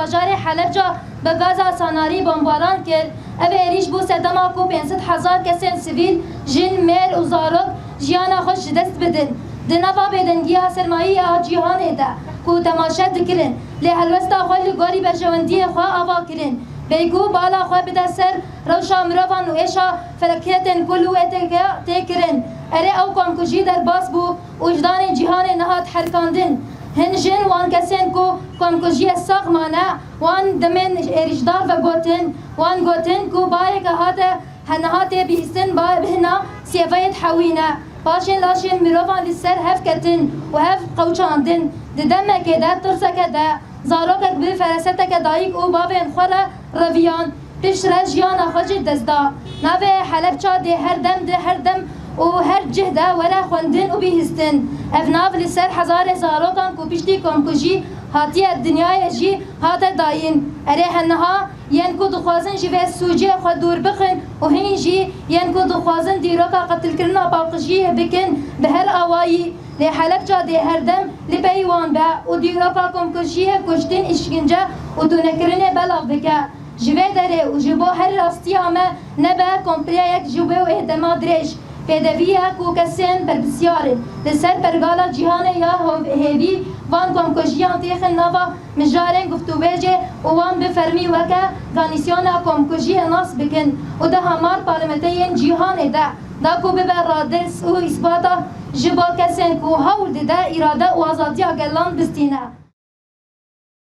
باجار حلب جا به گازا ساناری بمباران کرد او ایریش بو سدما کو 500,000 کسین سیویل جن میر و زارok جیانا خوش دست بدن دنوا بدنگیا سرمایی جیهان ده کو تماشا دکرن لی هلوستا خوی گوری برجوندی خوا آوا کرن بیگو بالا خوا بده سر روشا مروان و ایشا فلکیتن کلو تکرن اره او کم کجی در باس بو وجدان جیهان نهاد حرکاندن هنجن وان کسین کو کم کجی ساغمانه وان دمن ایریشدار و گوتن وان گوتن کو بای که هاته هنهاته بیستن با بهنا سیفایت حوینه باشین لاشین مروان لسر هف کتن و هف قوچاندن ددمه که ده ترسکه ده زاروکت به فرستک دایک او بابین خوره رویان پیش رجیان خوش دزدا نوه حلب چا ده هر دم و هر جهده وره خوندن و بیهستن اف ناو لسر هزار زاروکان کو پیشتی کم کجی هاتی دنیای جی هات داین اره هنها ین کو دخوازن جی و سوجه خود دور بخن و هین جی ین کو دخوازن دیروکا قتل کرنا باقجی بکن به هر آوایی لی حلب جا ده هر دم لی بیوان با و دیروکا کم کجی کشتین اشکنجه و دونکرنه بلاغ بکه جوه داره و جبو هر راستی آمه نبه کمپلیه یک جبه و اهدما درش پدویه کو کسین بر بسیاره لسر برگالا جیهان یا هیوی وان کم کجیان تیخن نوا مجارن گفتو بیجه و وان بفرمی وکه گانیسیانا کم کجی ناس بکن و ده همار پارلمنتین جیهان ده دا کو ببر رادرس و اثباتا جبا کسین کو هول ده اراده و آزادی گلان بستینه